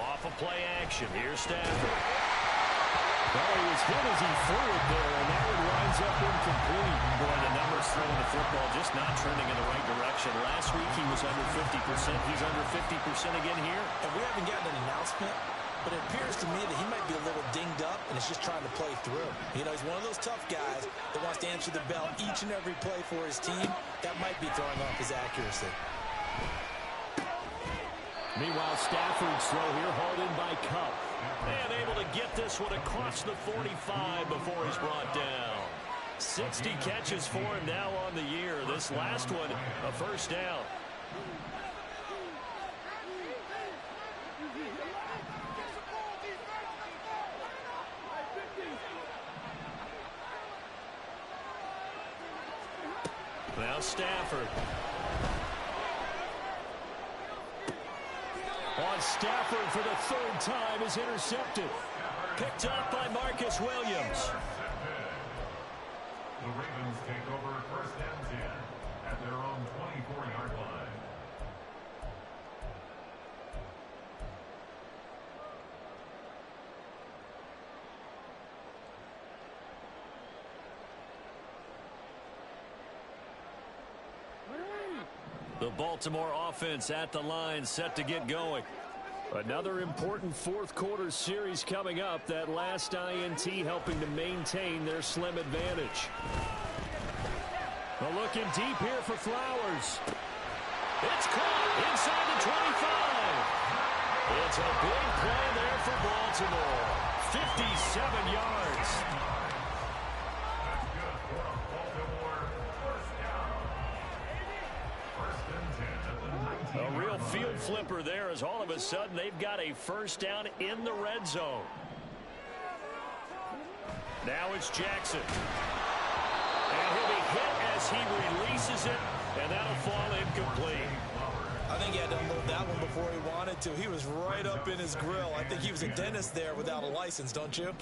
[SPEAKER 7] Off of play action. Here's Stafford. Well, he was hit as he threw it there, and that one winds up incomplete. Boy, the numbers throwing the football just not trending in the right direction. Last week he was under 50%. He's under 50% again here.
[SPEAKER 6] And we haven't gotten an announcement but it appears to me that he might be a little dinged up and is just trying to play through. You know, he's one of those tough guys that wants to answer the bell each and every play for his team. That might be throwing off his accuracy.
[SPEAKER 7] Meanwhile, Stafford's throw here hauled in by Kupp. And able to get this one across the 45 before he's brought down. 60 catches for him now on the year. This last one, a first down. Now Stafford. On Stafford for the third time is intercepted. Picked up by Marcus Williams.
[SPEAKER 8] The Ravens take over first and 10 at their own 24-yard line.
[SPEAKER 7] The Baltimore offense at the line, set to get going. Another important fourth quarter series coming up. That last INT helping to maintain their slim advantage. Well, looking deep here for Flowers. It's caught inside the 25. It's a big play there for Baltimore. 57 yards. A real field flipper there as all of a sudden they've got a first down in the red zone. Now it's Jackson. And he'll be hit as he releases it, and that'll fall incomplete.
[SPEAKER 6] I think he had to unload that one before he wanted to. He was right up in his grill. I think he was a dentist there without a license, don't you?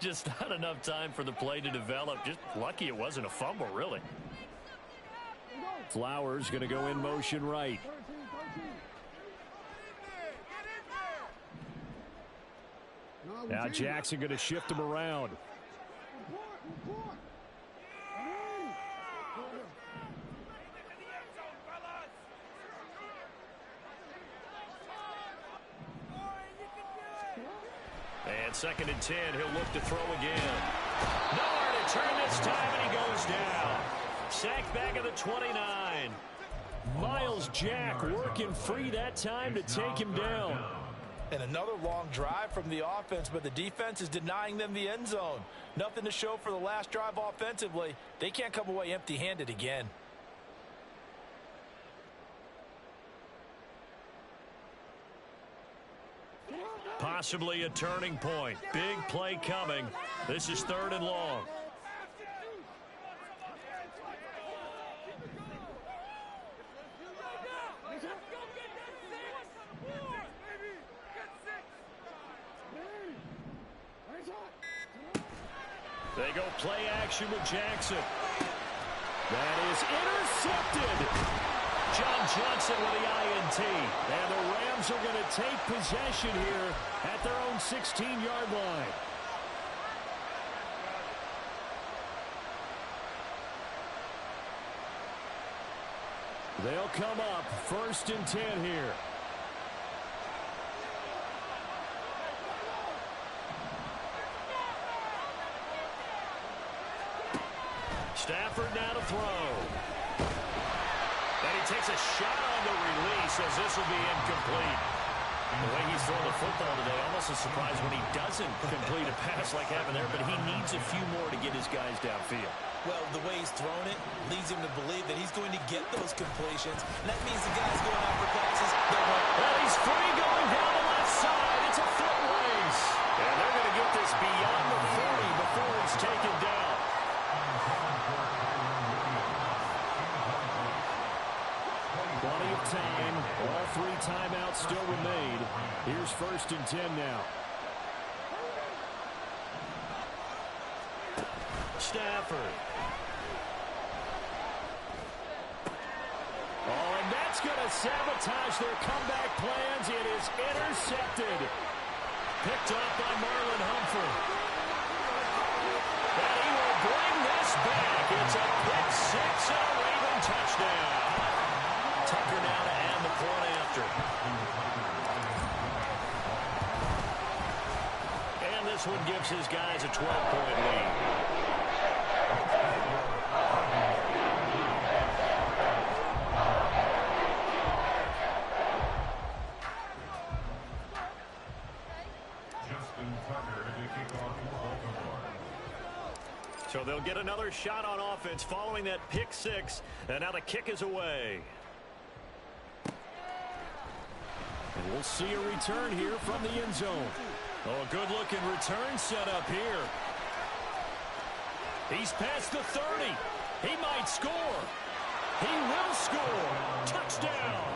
[SPEAKER 7] Just not enough time for the play to develop. Just lucky it wasn't a fumble, really. Flowers going to go in motion right. Now Jackson going to shift him around. And second and 10, he'll look to throw again. Nowhere to turn this time, and he goes down. Sacked back at the 29. Myles Jack working free that time to take him down.
[SPEAKER 6] And another long drive from the offense, but the defense is denying them the end zone. Nothing to show for the last drive offensively. They can't come away empty-handed again.
[SPEAKER 7] Possibly a turning point. Big play coming. This is third and long. They go play action with Jackson. That is intercepted. John Johnson with the INT. And the Rams are going to take possession here at their own 16-yard line. They'll come up first and 10 here. Stafford now to throw. And he takes a shot on the release as this will be incomplete. The way he's thrown the football today, almost a surprise when he doesn't complete a pass like happened there, but he needs a few more to get his guys downfield.
[SPEAKER 6] Well, the way he's thrown it leads him to believe that he's going to get those completions. And that means the guys going out for passes.
[SPEAKER 7] And he's free going down the left side. It's a foot race. And they're going to get this beyond the 40 before he's taken down. Plenty of time. All three timeouts still remain. Here's first and 10 now. Stafford. Oh, and that's going to sabotage their comeback plans. It is intercepted. Picked up by Marlon Humphrey. And he will bring this back. It's a pick six and a Raven touchdown. Tucker now to add the point after.
[SPEAKER 10] this one gives his guys a 12-point lead. So they'll get another shot on offense following that pick six, and now the kick is away. And we'll see a return here from the end zone. Oh, a good-looking return set up here. He's past the 30. He might score. He will score. Touchdown.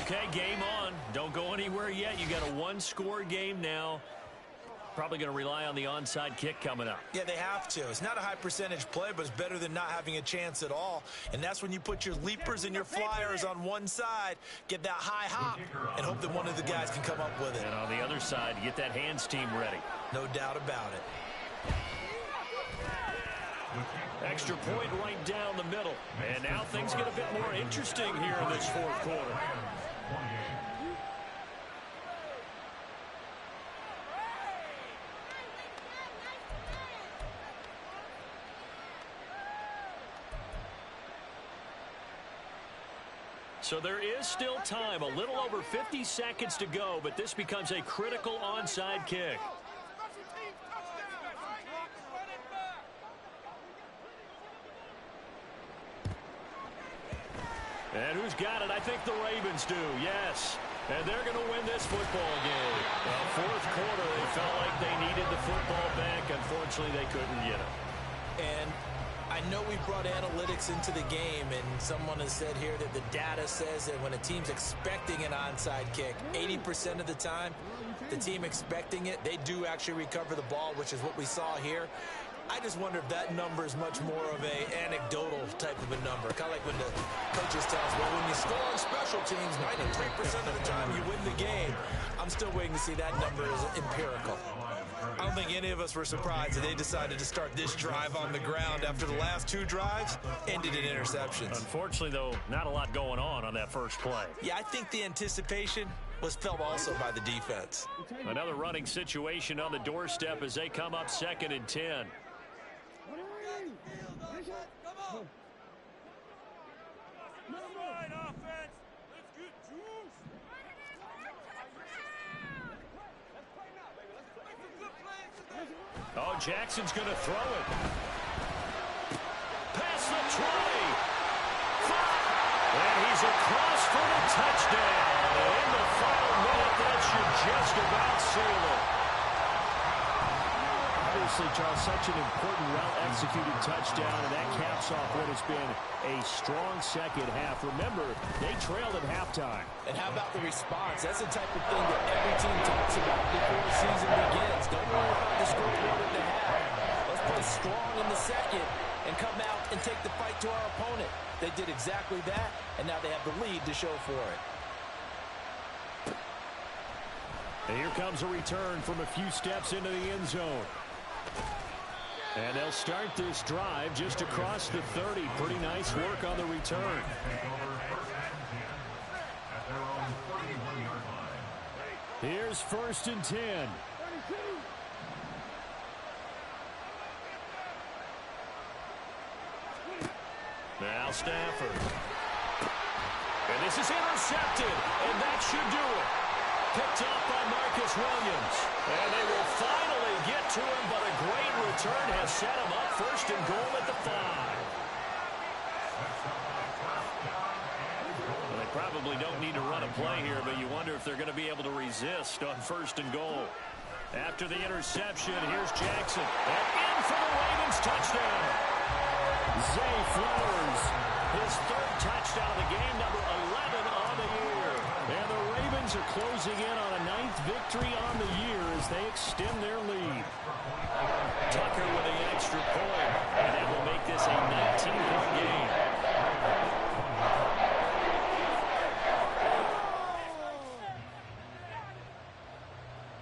[SPEAKER 10] Okay, game on. Don't go anywhere yet. You got a one-score game now. Probably going to rely on the onside kick coming up.
[SPEAKER 5] Yeah, they have to. It's not a high percentage play, but it's better than not having a chance at all. And that's when you put your leapers and your flyers on one side, get that high hop, and hope that one of the guys can come up with it.
[SPEAKER 10] And on the other side, get that hands team ready.
[SPEAKER 5] No doubt about it.
[SPEAKER 10] Extra point right down the middle. And now things get a bit more interesting here in this fourth quarter. So there is still time, a little over 50 seconds to go, but this becomes a critical onside kick. And who's got it? I think the Ravens do, yes. And they're going to win this football game. Well, fourth quarter, they felt like they needed the football back. Unfortunately, they couldn't get it.
[SPEAKER 5] And I know we brought analytics into the game, and someone has said here that the data says that when a team's expecting an onside kick, 80% of the time, the team expecting it, they do actually recover the ball, which is what we saw here. I just wonder if that number is much more of a anecdotal type of a number. Kind of like when the coaches tell us, well, when you score on special teams, 93% of the time you win the game. I'm still waiting to see that number is empirical. I don't think any of us were surprised that they decided to start this drive on the ground after the last two drives ended in interceptions.
[SPEAKER 10] Unfortunately, though, not a lot going on that first play.
[SPEAKER 5] Yeah, I think the anticipation was felt also by the defense.
[SPEAKER 10] Another running situation on the doorstep as they come up 2nd and 10. Oh, Jackson's going to throw it. Pass the 20. And he's across for the touchdown. And in the final minute, that should just about seal it. Obviously, Charles, such an important, well-executed touchdown, and that caps off what has been a strong second half. Remember, they trailed at halftime.
[SPEAKER 6] And how about the response? That's the type of thing that every team talks about before the season begins. Don't worry about the scoreboard in the half. Let's play strong in the second and come out and take the fight to our opponent. They did exactly that, and now they have the lead to show for it.
[SPEAKER 10] And here comes a return from a few steps into the end zone. And they'll start this drive just across the 30. Pretty nice work on the return. Here's 1st and 10. Now Stafford. And this is intercepted. And that should do it. Picked up by Marcus Williams. And they will finally get to him, but a great return has set him up 1st and goal at the 5. Well, they probably don't need to run a play here, but you wonder if they're going to be able to resist on 1st and goal. After the interception, here's Jackson. And in for the Ravens touchdown. Zay Flowers, his 3rd touchdown of the game, number 11 on the year. And the Ravens are closing in on a 9th victory on the year as they extend their lead. Tucker with the extra point, and that will make this a 19-point game.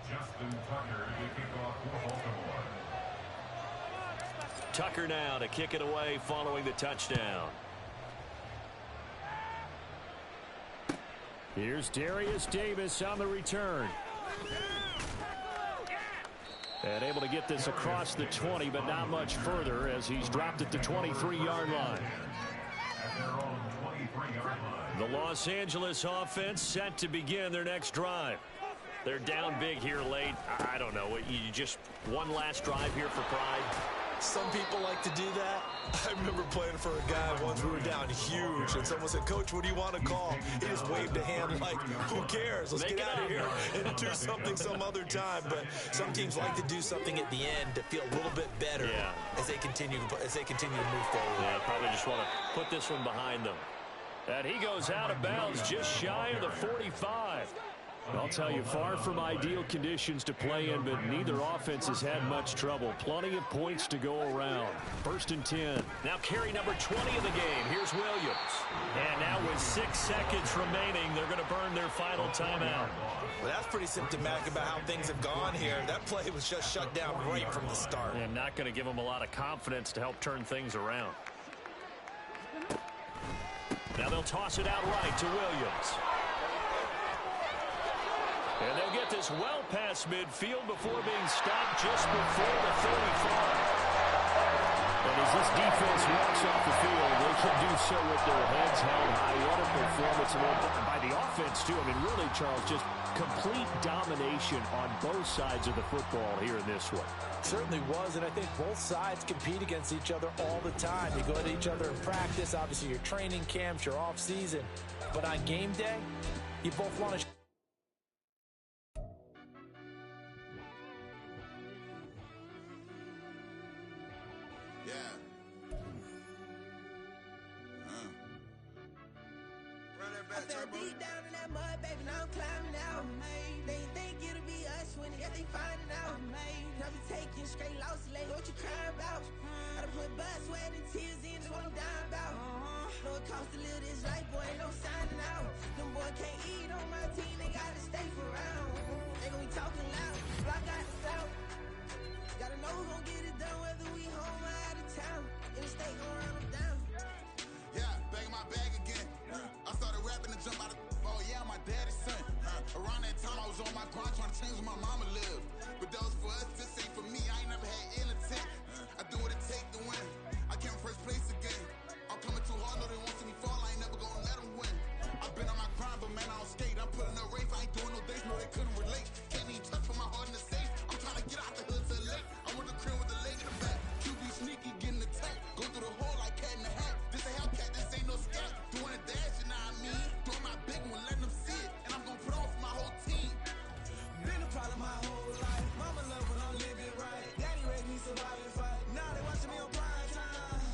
[SPEAKER 8] Justin Tucker to kick off for Baltimore.
[SPEAKER 10] Tucker now to kick it away following the touchdown. Here's Darius Davis on the return.
[SPEAKER 7] And able to get this across the 20, but not much further as he's dropped at the 23-yard line. The Los Angeles offense set to begin their next drive. They're down big here late. I don't know. You just one last drive here for pride.
[SPEAKER 6] Some people like to do that. I remember playing for a guy once. We were down huge, and someone said, "Coach, what do you want to call?" He just waved a hand like, "Who cares? Let's get out of here and do something some other time." But some teams like to do something at the end to feel a little bit better as they continue to move forward.
[SPEAKER 7] Yeah, probably just want to put this one behind them. And he goes out of bounds just shy of the 45. I'll tell you, far from ideal conditions to play in, but neither offense has had much trouble. Plenty of points to go around. 1st and 10.
[SPEAKER 10] Now carry number 20 of the game. Here's Williams. And now with 6 seconds remaining, they're going to burn their final timeout.
[SPEAKER 6] Well, that's pretty symptomatic about how things have gone here. That play was just shut down right from the start.
[SPEAKER 10] And not going to give them a lot of confidence to help turn things around. Now they'll toss it out right to Williams. And they'll get this well past midfield before being stopped just before the 35.
[SPEAKER 7] And as this defense walks off the field, they can do so with their heads held high. What a performance by the offense, too. I mean, really, Charles, just complete domination on both sides of the football here in this one.
[SPEAKER 6] Certainly was, and I think both sides compete against each other all the time. You go at each other in practice, obviously your training camps, your off season. But on game day, you both want to...
[SPEAKER 11] Deep down in that mud, baby, now I'm climbing out. They think it'll be us when they finding out. I be taking straight losses, like what you crying about? I done put blood, sweat, and tears in, that's what I'm dying about. Know it costs to live this life, boy, ain't no signing out. Them boy can't eat on my team, they gotta stay for round. They gon' be talking loud, but I got the south. Gotta know who gon' get it done, whether we home or out of town. In the state, gon' run them down.
[SPEAKER 12] Yeah, back in my bag again. I started rapping and jump out of my daddy's son. Around that time I was on my grind trying to change where my mama lived. But that was for us, this ain't for me. I ain't never had ill intent. I do what it take to win. I came first place again. I'm coming too hard, know they want to see me fall. I ain't never gonna let them win. I've been on my grind, but man, I don't skate. I'm putting up race, I ain't doing no days, no they couldn't relate. Can't even touch for my heart in the safe. I'm trying to get out the hood to late. I want the crib with the leg in the back. QB sneaky, getting attacked. Go through the hole like cat in the hat. This a Hellcat, this ain't no scat. Doing a dash, you know what I mean? Doing my big one, letting them see it. And I'm gonna put on for my whole team.
[SPEAKER 11] Been a problem my whole life. Mama love when I'm living right. Daddy raised me survive and fight. Now they watching me on prime time.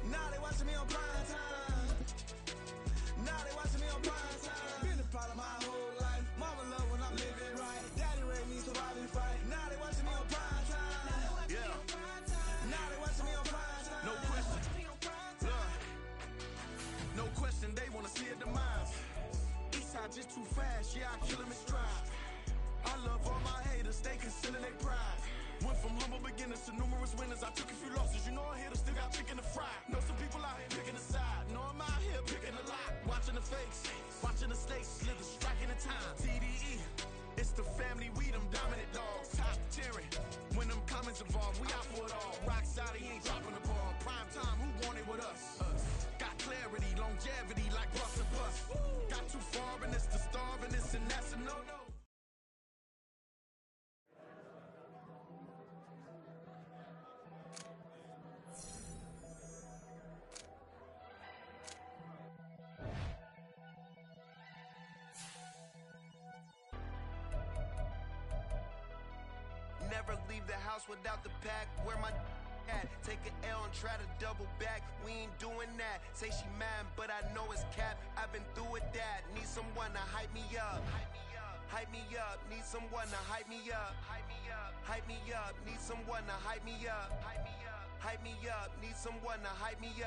[SPEAKER 11] Now they watching me on prime time. Now they watching me on prime time. Been a problem my whole life. Mama love when I'm living right. Daddy raised me survive and fight. Now they watching me on prime time.
[SPEAKER 12] Yeah.
[SPEAKER 11] Now they watching me on prime time.
[SPEAKER 12] No question. Look. No question, they wanna see a demise. Eastside just too fast, yeah, I kill him in stride. I love all my haters, they consider they pride. Went from humble beginners to numerous winners. I took a few losses, you know I hit, still got chicken to fry. Know some people out here picking a side. Know I'm out here picking a lot. Watching the face, watching the stakes, slither, striking the time. TDE, it's the family, we them dominant dogs. Top tiering, when them comments involved, we out for it all. Rock side, he ain't dropping the ball. Prime time, who want it with us? Got clarity, longevity, like bus and bus. Got too far and it's the starving, this and that's a no-no.
[SPEAKER 13] Never leave the house without the pack. Where my at? Take an L and try to double back. We ain't doing that. Say she mad, but I know it's cap. I've been through with that. Need someone to hype me up. Hype me up. Need someone to hype me up. Hype me up. Hype me up. Need someone to hype me up. Hype me up. Hype me up. Need someone to hype me up.